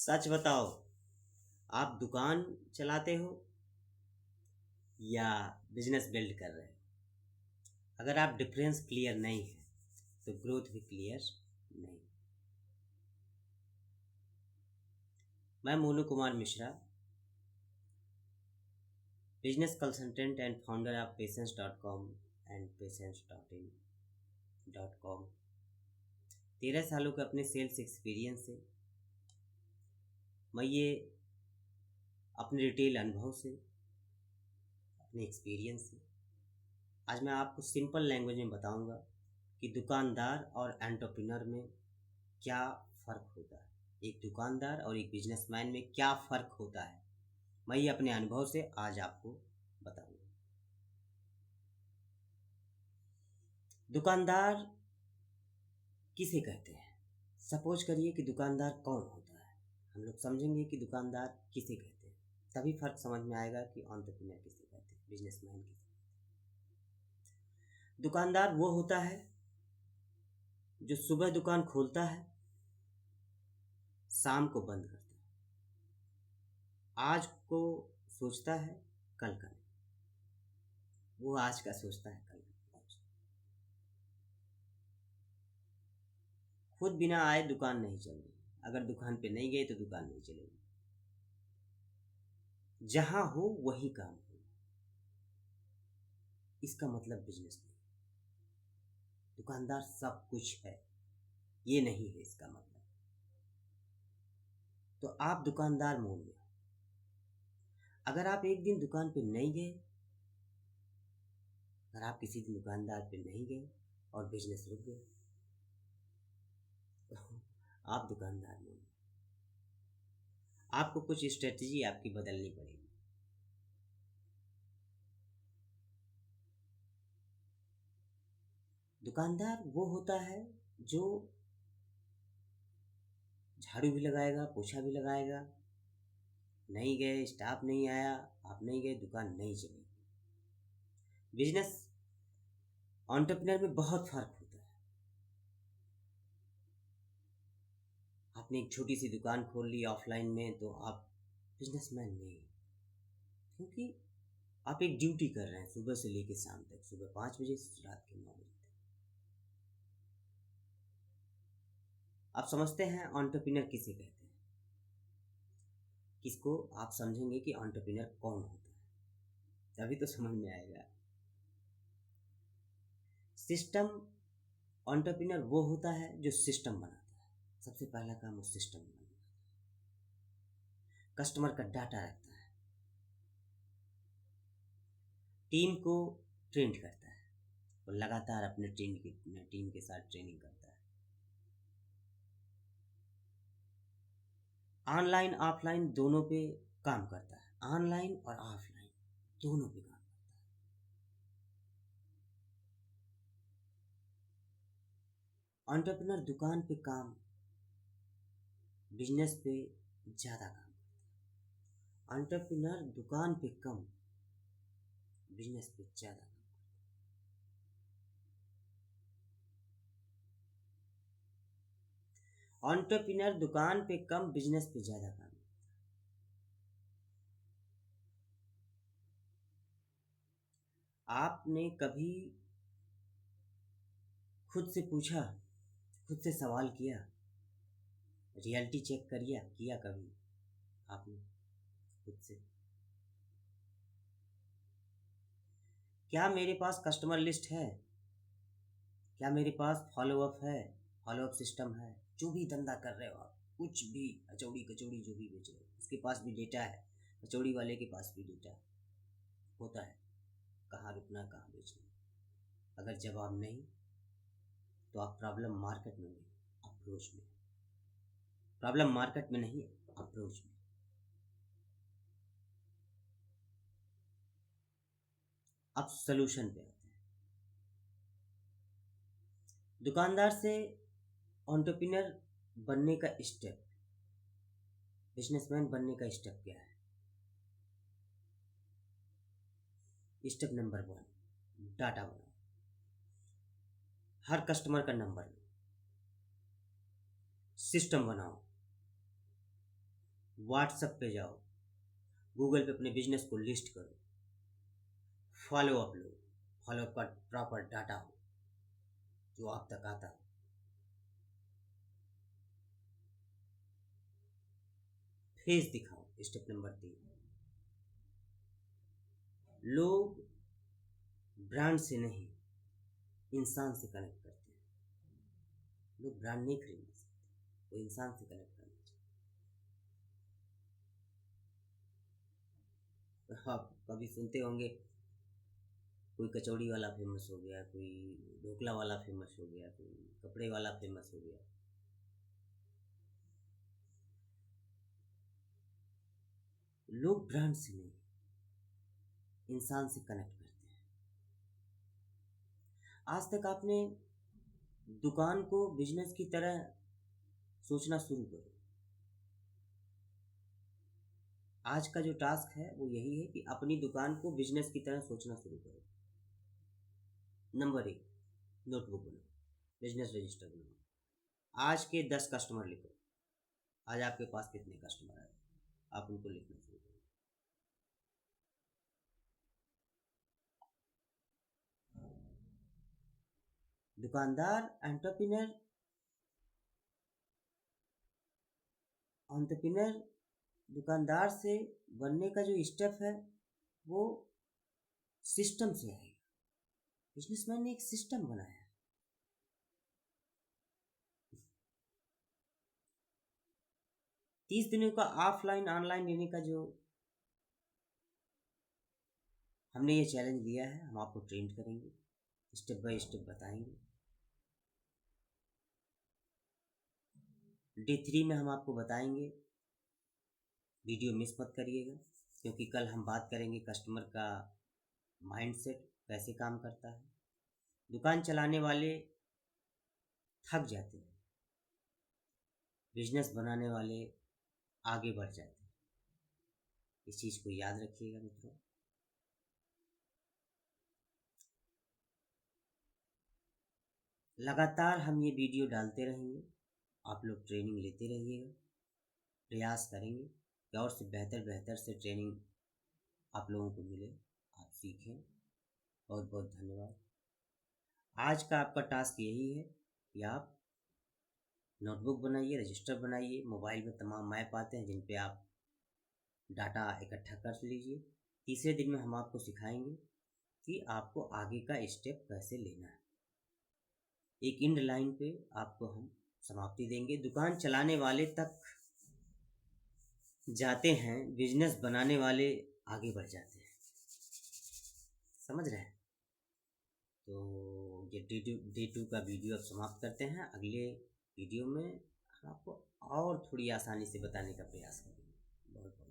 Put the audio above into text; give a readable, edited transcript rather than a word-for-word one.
सच बताओ, आप दुकान चलाते हो या बिजनेस बिल्ड कर रहे हो? अगर आप डिफरेंस क्लियर नहीं है तो ग्रोथ भी क्लियर नहीं। मैं Monu Kumar Mishra, business consultant and founder of patience dot com and patience dot in dot com. 13 सालों के अपने सेल्स एक्सपीरियंस से मैं ये अपने रिटेल अनुभव से, अपने एक्सपीरियंस से आज मैं आपको सिंपल लैंग्वेज में बताऊंगा कि दुकानदार और एंटरप्रेन्योर में क्या फ़र्क होता है, एक दुकानदार और एक बिजनेसमैन में क्या फ़र्क होता है। मैं ये अपने अनुभव से आज आपको बताऊंगा। दुकानदार किसे कहते हैं? सपोज करिए कि दुकानदार कौन होता है। हम लोग समझेंगे कि दुकानदार किसे कहते हैं, तभी फ़र्क समझ में आएगा कि एंटरप्रेन्योर किसे कहते हैं, बिजनेसमैन किसे। दुकानदार वो होता है जो सुबह दुकान खोलता है, शाम को बंद करता है, आज को सोचता है, कल का नहीं। वो आज का सोचता है, कल का नहीं। खुद बिना आए दुकान नहीं चल रही, अगर दुकान पे नहीं गए तो दुकान नहीं चलेगी। जहां हो वही काम हो, इसका मतलब बिजनेस नहीं। दुकानदार सब कुछ है, ये नहीं है इसका मतलब। तो आप दुकानदार मोड में हो। अगर आप एक दिन दुकान पे नहीं गए, अगर आप किसी दिन दुकानदार पे नहीं गए और बिजनेस रुक गया, तो आप दुकानदार मोड में। आपको कुछ स्ट्रेटजी आपकी बदलनी पड़ेगी। दुकानदार वो होता है जो झाड़ू भी लगाएगा, पोछा भी लगाएगा। नहीं गए, स्टाफ नहीं आया, आप नहीं गए, दुकान नहीं चलेगी। बिजनेस एंटरप्रेन्योर में बहुत फर्क होता है। आपने एक छोटी सी दुकान खोल ली ऑफलाइन में तो आप बिजनेसमैन नहीं, क्योंकि आप एक ड्यूटी कर रहे हैं सुबह से लेकर शाम तक, सुबह 5 बजे से रात के 9 बजे तक। आप समझते हैं एंटरप्रेन्योर किसे कहते हैं? किसको आप समझेंगे कि एंटरप्रेन्योर कौन होता है, तभी तो समझ में आएगा। सिस्टम एंटरप्रेन्योर वो होता है जो सिस्टम बनाता है। सबसे पहला काम वो सिस्टम बनाता है, कस्टमर का डाटा रखता है, टीम को ट्रेंड करता है, वो लगातार अपने टीम के साथ ट्रेनिंग करता है। ऑनलाइन ऑफलाइन दोनों पे काम करता है, ऑनलाइन और ऑफलाइन दोनों पे काम करता है। एंटरप्रेन्योर दुकान पे काम, बिजनेस पे ज़्यादा काम करता है। एंटरप्रेन्योर दुकान पे कम, बिजनेस पे ज़्यादा काम। एंटरप्रेन्योर दुकान पे कम, बिजनेस पे ज़्यादा काम। आपने कभी खुद से पूछा, खुद से सवाल किया, रियलिटी चेक किया कभी आपने खुद से? क्या मेरे पास कस्टमर लिस्ट है? क्या मेरे पास फॉलोअप है, फॉलोअप सिस्टम है? जो भी धंधा कर रहे हो आप, कुछ भी अचौड़ी कचौड़ी जो भी बेच रहे हो, उसके पास भी डेटा है, कचौड़ी वाले के पास भी डेटा होता है, कहाँ रुकना, कहाँ बेचना। अगर जवाब नहीं तो आप प्रॉब्लम मार्केट में नहीं, अप्रोच में। प्रॉब्लम मार्केट में नहीं, अप्रोच में। अब सोल्यूशन पे आते हैं। दुकानदार से एंटरप्रेन्योर बनने का स्टेप, बिजनेसमैन बनने का स्टेप क्या है? स्टेप नंबर 1, डाटा बनाओ। हर कस्टमर का नंबर लो, सिस्टम बनाओ, व्हाट्सएप पे जाओ, गूगल पे अपने बिजनेस को लिस्ट करो, फॉलो अप लो, फॉलो अप का प्रॉपर डाटा हो जो आप तक आता हो। फेस दिखाओ, स्टेप नंबर 3। लोग ब्रांड से नहीं, इंसान से कनेक्ट करते हैं। लोग ब्रांड नहीं खरीदना सकते, वो इंसान से कनेक्ट करना चाहते। आप कभी सुनते होंगे कोई कचौड़ी वाला फेमस हो गया, कोई ढोकला वाला फेमस हो गया, कोई कपड़े वाला फेमस हो गया। लोग ब्रांड से नहीं, इंसान से कनेक्ट करते हैं। आज तक आपने दुकान को बिजनेस की तरह सोचना शुरू करो। आज का जो टास्क है वो यही है कि अपनी दुकान को बिजनेस की तरह सोचना शुरू करो। नंबर 1, नोटबुक बनाओ, बिजनेस रजिस्टर बनाओ। आज के 10 कस्टमर लिखो। आज आपके पास कितने कस्टमर आए, आप उनको लिखना शुरू करो। दुकानदार एंटरप्रेन्योर एंटरप्रेन्योर दुकानदार से बनने का जो स्टेप है वो सिस्टम से आएगा। बिजनेसमैन ने एक सिस्टम बनाया है। 30 दिनों का ऑफलाइन ऑनलाइन लेने का जो हमने ये चैलेंज लिया है, हम आपको ट्रेन करेंगे, स्टेप बाय स्टेप बताएंगे। डे 3 में हम आपको बताएंगे। वीडियो मिस मत करिएगा, क्योंकि कल हम बात करेंगे कस्टमर का माइंडसेट कैसे काम करता है। दुकान चलाने वाले थक जाते हैं, बिजनेस बनाने वाले आगे बढ़ जाते हैं। इस चीज़ को याद रखिएगा मित्रों। लगातार हम ये वीडियो डालते रहेंगे, आप लोग ट्रेनिंग लेते रहिएगा। प्रयास करेंगे कि और से बेहतर से ट्रेनिंग आप लोगों को मिले, आप सीखें। बहुत बहुत धन्यवाद। आज का आपका टास्क यही है कि आप नोटबुक बनाइए, रजिस्टर बनाइए। मोबाइल में तमाम ऐप आते हैं जिन पे आप डाटा इकट्ठा कर लीजिए। तीसरे दिन में हम आपको सिखाएंगे कि आपको आगे का स्टेप कैसे लेना है। एक इंड लाइन पे आपको हम समाप्ति देंगे। दुकान चलाने वाले तक जाते हैं, बिजनेस बनाने वाले आगे बढ़ जाते हैं। समझ रहे हैं? तो ये डे 2 का वीडियो अब समाप्त करते हैं। अगले वीडियो में हम आपको और थोड़ी आसानी से बताने का प्रयास करेंगे। बहुत बहुत